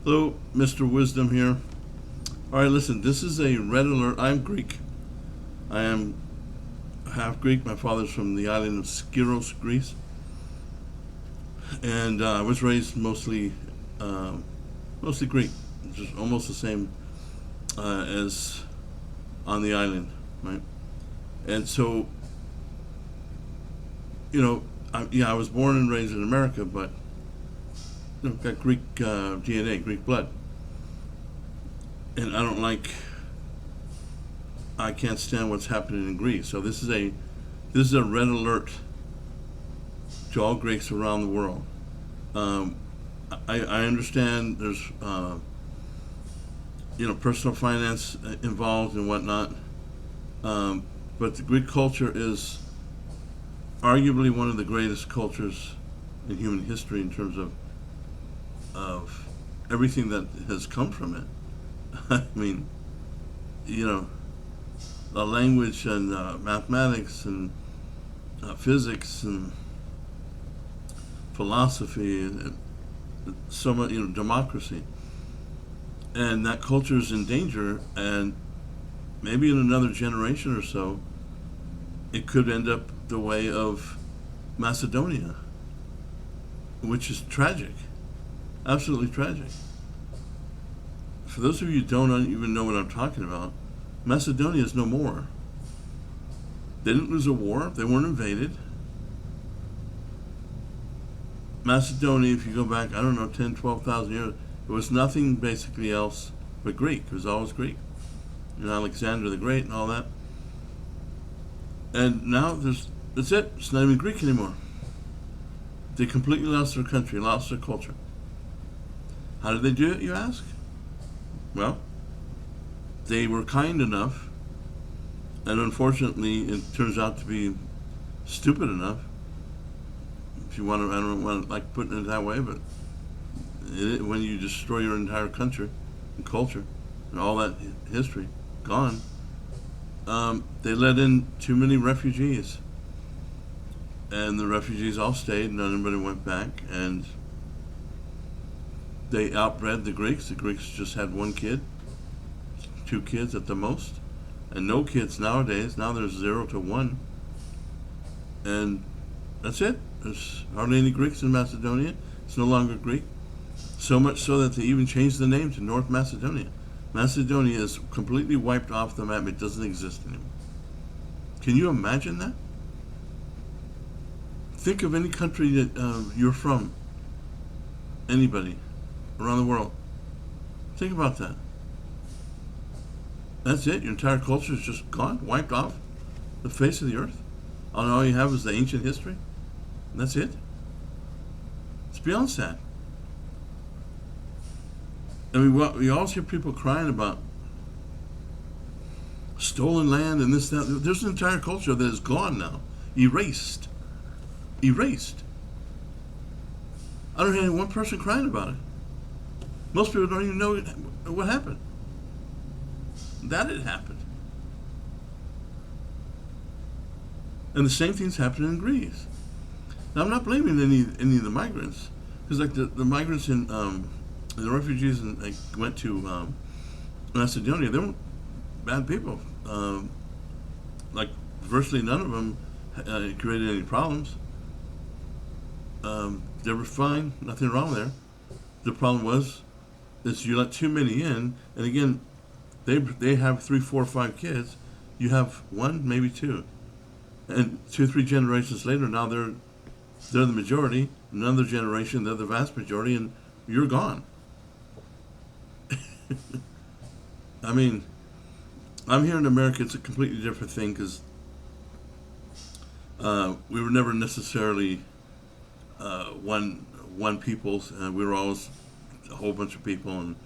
Hello, Mr. Wisdom here. All right, listen, this is a red alert. I'm Greek. I am half Greek. My father's from the island of Skiros, Greece. And I was raised uh, mostly Greek, just almost the same as on the island, right? And so, I was born and raised in America, but got Greek DNA, Greek blood. And I can't stand what's happening in Greece. So this is a red alert to all Greeks around the world. Um, I understand there's personal finance involved and whatnot, but the Greek culture is arguably one of the greatest cultures in human history in terms of everything that has come from it. I mean, you know, the language and mathematics and physics and philosophy and so much, democracy, and that culture is in danger. And maybe in another generation or so, it could end up the way of Macedonia, which is tragic, absolutely tragic. For those of you who don't even know what I'm talking about, Macedonia is no more. They didn't lose a war. They weren't invaded. Macedonia, if you go back, I don't know, 10, 12,000 years, it was nothing basically else but Greek. It was always Greek. And Alexander the Great and all that. And now that's it. It's not even Greek anymore. They completely lost their country, lost their culture. How did they do it, you ask? Well, they were kind enough, and unfortunately, it turns out to be stupid enough. If you want to, I don't want to like putting it that way, but when you destroy your entire country and culture and all that history gone, they let in too many refugees, and the refugees all stayed. None of them went back, and they outbred the Greeks. The Greeks just had one kid, two kids at the most, and no kids nowadays. Now there's 0 to 1, and that's it. There's hardly any Greeks in Macedonia. It's no longer Greek. So much so that they even changed the name to North Macedonia. Macedonia is completely wiped off the map. It doesn't exist anymore. Can you imagine that? Think of any country that you're from, anybody around the world. Think about that. That's it. Your entire culture is just gone, wiped off the face of the earth. And all you have is the ancient history. And that's it. It's beyond sad. I mean, we always hear people crying about stolen land and this, that. There's an entire culture that is gone now, erased, erased. I don't hear one person crying about it. Most people don't even know what happened. That it happened. And the same thing's happening in Greece. Now, I'm not blaming any of the migrants, because like the migrants in the refugees went to Macedonia. They weren't bad people. Like virtually none of them created any problems. They were fine. Nothing wrong there. The problem was is you let too many in, and again, they have 3, 4, 5 kids. You have one, maybe two, and 2, 3 generations later, now they're the majority. Another generation, they're the vast majority, and you're gone. I mean, I'm here in America. It's a completely different thing because we were never necessarily one people. We were always a whole bunch of people, and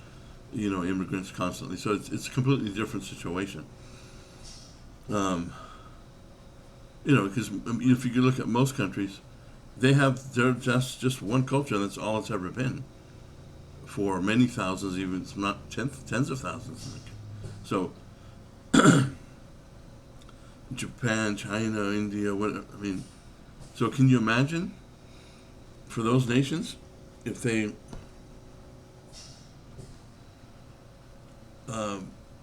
immigrants constantly. So it's a completely different situation. Um, because if you look at most countries, they're just one culture. And that's all it's ever been for many thousands, even it's not tens of thousands. So Japan, China, India, what I mean. So can you imagine for those nations if they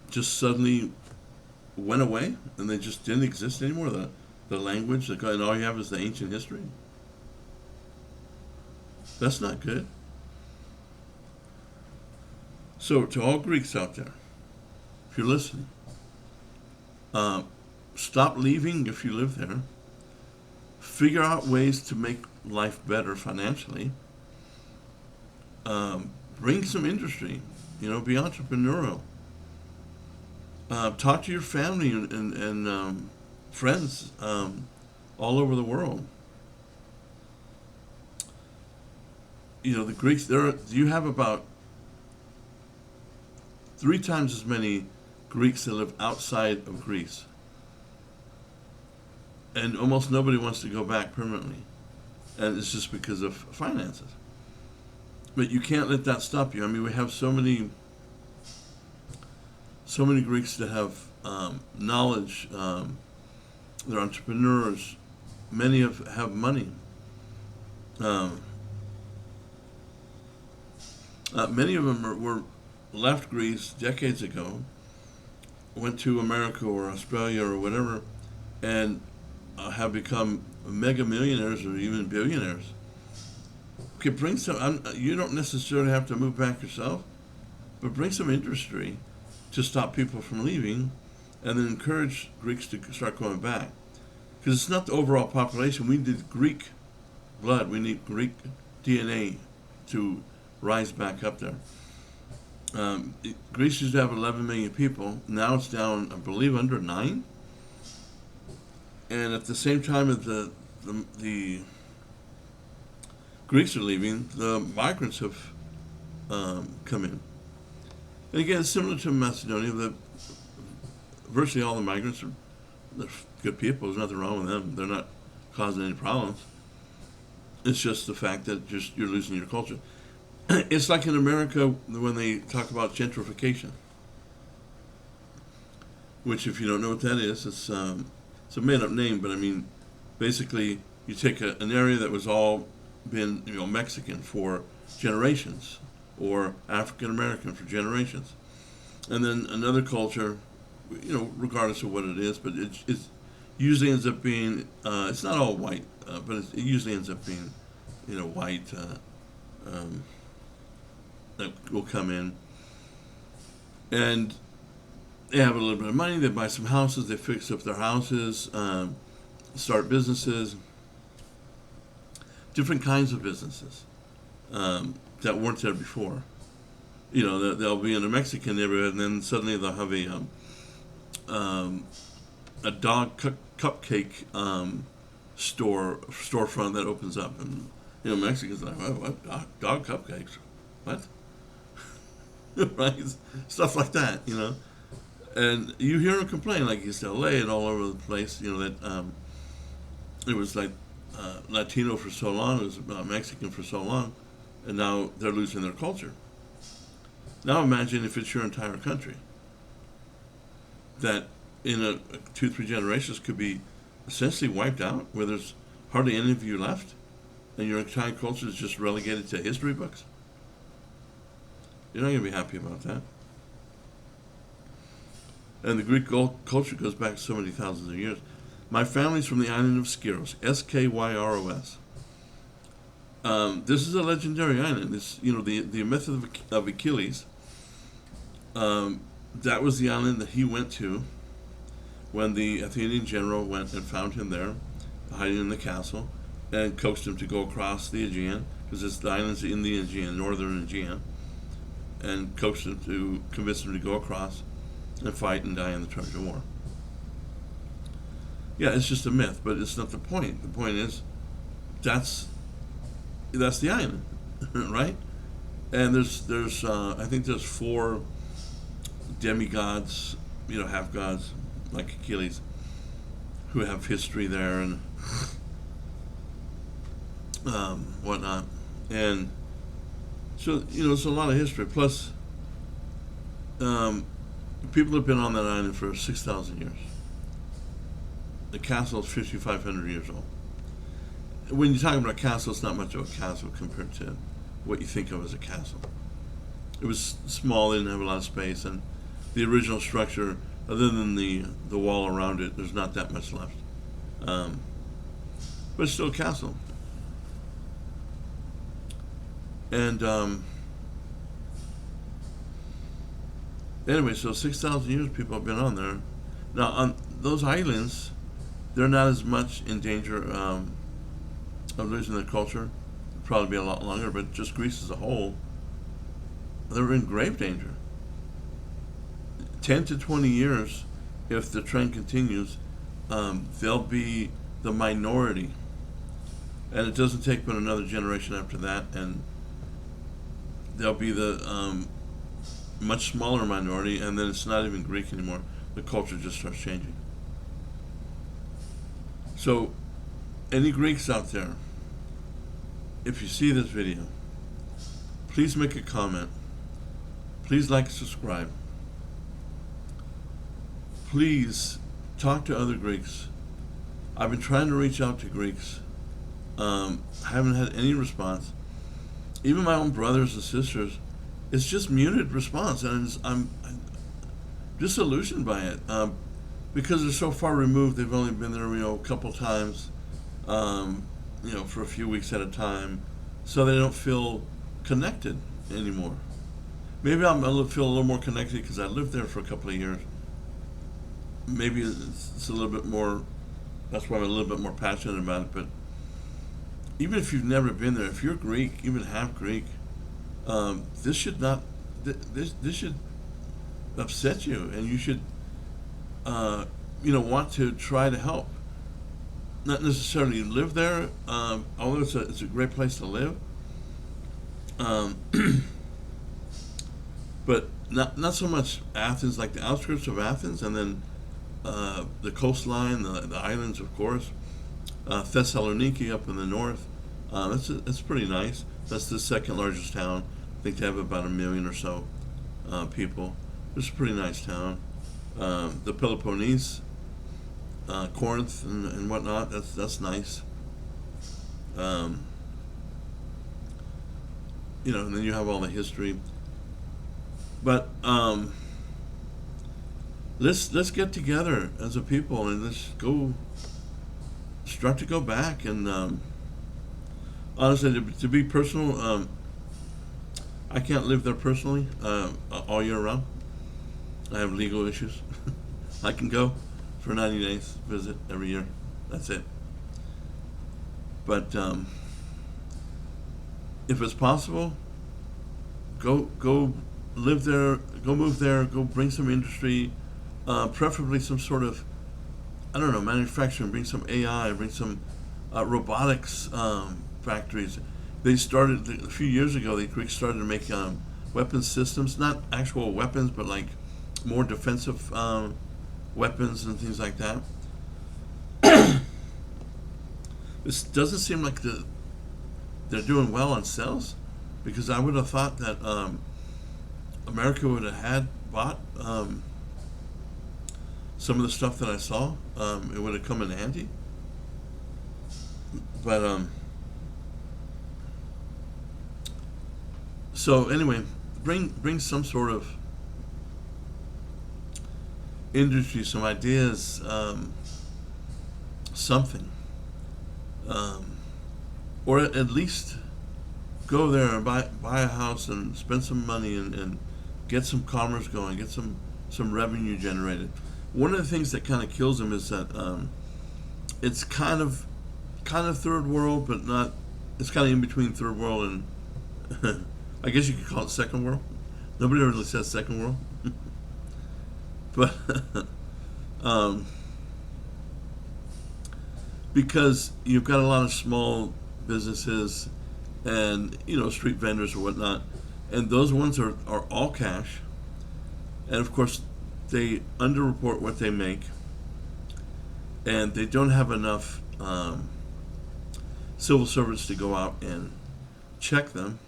just suddenly went away and they just didn't exist anymore. The language, and all you have is the ancient history. That's not good. So, to all Greeks out there, if you're listening, uh, stop leaving if you live there. Figure out ways to make life better financially. Bring some industry. Be entrepreneurial. Talk to your family and friends all over the world. The Greeks. You have about 3 times as many Greeks that live outside of Greece, and almost nobody wants to go back permanently, and it's just because of finances. But you can't let that stop you. I mean, we have so many Greeks that have knowledge. They're entrepreneurs. Many have money. Many of them were left Greece decades ago, went to America or Australia or whatever, and have become mega millionaires or even billionaires. Okay, bring some. You don't necessarily have to move back yourself, but bring some industry to stop people from leaving, and then encourage Greeks to start going back. Because it's not the overall population. We need Greek blood. We need Greek DNA to rise back up there. Greece used to have 11 million people. Now it's down, I believe, under 9. And at the same time as the Greeks are leaving, the migrants have come in. And again, it's similar to Macedonia. Virtually all the migrants they're good people. There's nothing wrong with them. They're not causing any problems. It's just the fact that you're losing your culture. It's like in America when they talk about gentrification, which, if you don't know what that is, it's a made-up name. But I mean, basically, you take an area that was all been Mexican for generations, or African American for generations, and then another culture, regardless of what it is, but it usually ends up being it's not all white, but it usually ends up being white. That will come in, and they have a little bit of money. They buy some houses. They fix up their houses, start businesses, different kinds of businesses that weren't there before. They'll be in a Mexican neighborhood, and then suddenly they'll have a dog cupcake storefront that opens up, and Mexicans are like, what dog cupcakes? What? Right? Stuff like that, And you hear them complain, like East LA and all over the place, that it was like Latino for so long, it was Mexican for so long, and now they're losing their culture. Now imagine if it's your entire country, that in 2-3 generations could be essentially wiped out, where there's hardly any of you left, and your entire culture is just relegated to history books. You're not going to be happy about that. And the Greek culture goes back so many thousands of years. My family's from the island of Skyros, Skyros. This is a legendary island. It's the myth of Achilles. That was the island that he went to when the Athenian general went and found him there, hiding in the castle, and coaxed him to go across the Aegean, because the island's in the Aegean, northern Aegean, and coaxed him to convince him to go across and fight and die in the Trojan War. Yeah, it's just a myth, but it's not the point. The point is, that's the island, right? And there's I think there's 4 demigods, half gods, like Achilles, who have history there and whatnot. And so, it's a lot of history. Plus, people have been on that island for 6,000 years. The castle is 5,500 years old. When you're talking about a castle, it's not much of a castle compared to what you think of as a castle. It was small, they didn't have a lot of space, and the original structure, other than the wall around it, there's not that much left. Um, but it's still a castle. And anyway, so 6,000 years people have been on there. Now, on those islands, they're not as much in danger of losing their culture. Probably be a lot longer, but just Greece as a whole, they're in grave danger. 10 to 20 years, if the trend continues, they'll be the minority. And it doesn't take but another generation after that, and they'll be the much smaller minority, and then it's not even Greek anymore. The culture just starts changing. So, any Greeks out there, if you see this video, please make a comment. Please like and subscribe. Please talk to other Greeks. I've been trying to reach out to Greeks. Haven't had any response. Even my own brothers and sisters, it's just muted response, and I'm disillusioned by it because they're so far removed. They've only been there, a couple times, for a few weeks at a time, so they don't feel connected anymore. Maybe feel a little more connected because I lived there for a couple of years. Maybe it's a little bit more. That's why I'm a little bit more passionate about it. But even if you've never been there, if you're Greek, even half Greek, this should not. This should upset you, and you should, want to try to help. Not necessarily live there, although it's a great place to live. But not so much Athens, like the outskirts of Athens, and then the coastline, the islands, of course. Thessaloniki up in the north. That's pretty nice. That's the second largest town. I think they have about 1 million or so people. It's a pretty nice town. The Peloponnese, Corinth and whatnot. That's nice. And then you have all the history. But let's get together as a people and let's start to go back. And honestly, to be personal, I can't live there personally all year round. I have legal issues. I can go for 90 days, visit every year. That's it. But if it's possible, go live there, go move there, go bring some industry, preferably some sort of, manufacturing, bring some AI, bring some robotics factories. They started, a few years ago, the Greeks started to make weapons systems, not actual weapons, but like more defensive weapons and things like that. This doesn't seem like they're doing well on sales, because I would have thought that America would have bought some of the stuff that I saw. It would have come in handy. But so anyway, bring some sort of industry, some ideas, something, or at least go there and buy a house and spend some money and get some commerce going, get some revenue generated. One of the things that kind of kills them is that it's kind of third world, but not. It's kind of in between third world and I guess you could call it second world. Nobody really says second world, but because you've got a lot of small businesses and street vendors or whatnot, and those ones are all cash, and of course they underreport what they make, and they don't have enough civil servants to go out and check them,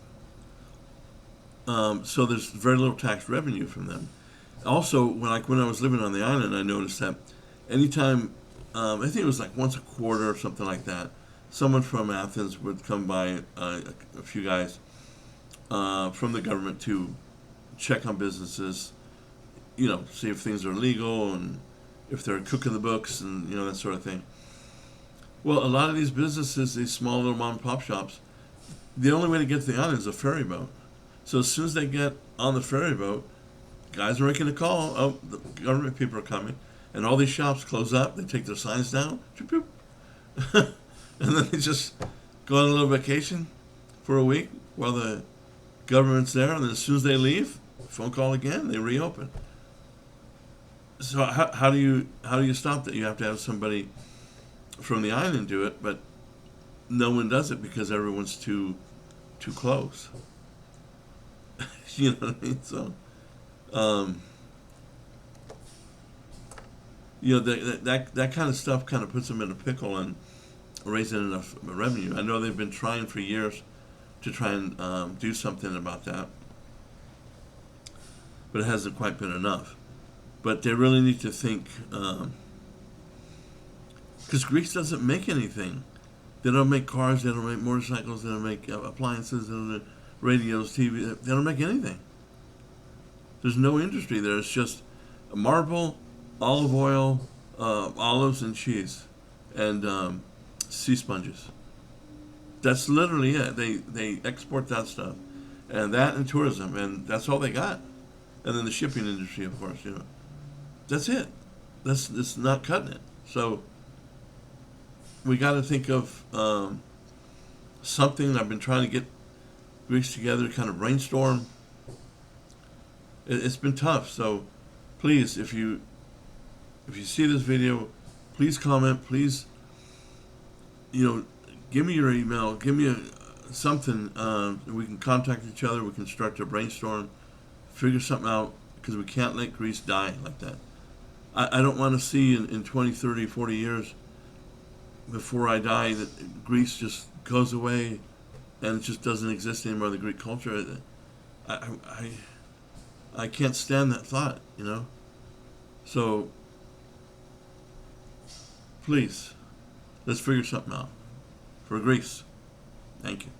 so there's very little tax revenue from them. Also, when I was living on the island, I noticed that anytime, I think it was like once a quarter or something like that, someone from Athens would come by, a few guys from the government, to check on businesses, see if things are legal and if they're cooking the books and that sort of thing. Well, a lot of these businesses, these small little mom and pop shops, the only way to get to the island is a ferry boat. So as soon as they get on the ferry boat, guys are making a call. Oh, the government people are coming, and all these shops close up. They take their signs down, and then they just go on a little vacation for a week while the government's there. And then as soon as they leave, phone call again. They reopen. So how do you stop that? You have to have somebody from the island do it, but no one does it because everyone's too close. You know what I mean? So, that kind of stuff kind of puts them in a pickle and raising enough revenue. I know they've been trying for years to try and do something about that, but it hasn't quite been enough. But they really need to think, because Greece doesn't make anything. They don't make cars, they don't make motorcycles, they don't make appliances, they don't make radios, TV, they don't make anything. There's no industry there. It's just marble, olive oil, olives and cheese, and sea sponges. That's literally it. They export that stuff, and that and tourism, and that's all they got. And then the shipping industry, of course, That's it. It's not cutting it. So we got to think of something. I've been trying to get Greece together, kind of brainstorm. It's been tough. So please, if you see this video, please comment. Please, give me your email. Give me something. We can contact each other. We can start to brainstorm, figure something out, because we can't let Greece die like that. I don't want to see in 20, 30, 40 years before I die that Greece just goes away and it just doesn't exist anymore, the Greek culture. I can't stand that thought, So, please, let's figure something out for Greece. Thank you.